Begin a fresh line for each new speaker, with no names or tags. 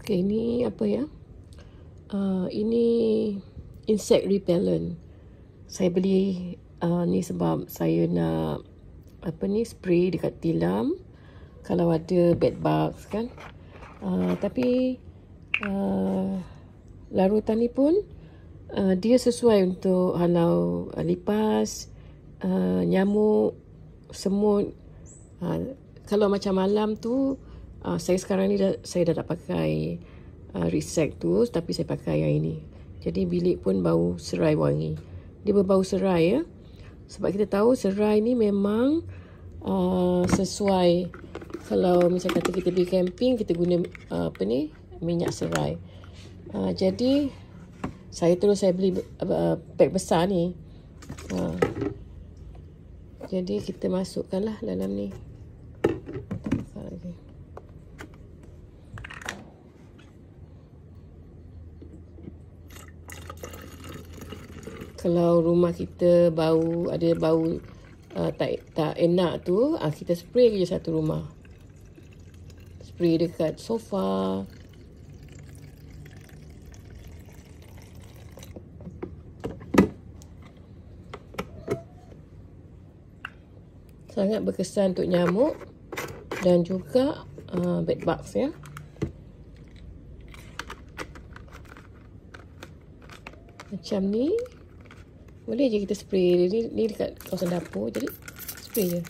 Okay, ini apa ya? Ini insect repellent. Saya beli ni sebab saya nak spray dekat tilam kalau ada bed bugs kan. Tapi larutan ni pun dia sesuai untuk halau lipas, nyamuk, semut. Kalau macam malam tu, saya sekarang ni saya dah tak pakai Resect tu, tapi saya pakai yang ini. Jadi bilik pun bau serai wangi. Dia berbau serai ya. Sebab kita tahu serai ni memang sesuai. Kalau misalnya kata kita pergi camping, kita guna minyak serai. Jadi saya beli pack besar ni. Jadi kita masukkanlah dalam ni. Kalau rumah kita ada bau tak enak tu, kita spray je satu rumah. Spray dekat sofa. Sangat berkesan untuk nyamuk dan juga bed bugs ya. Macam ni. Boleh je kita spray. Ni dekat kawasan dapur. Jadi spray je.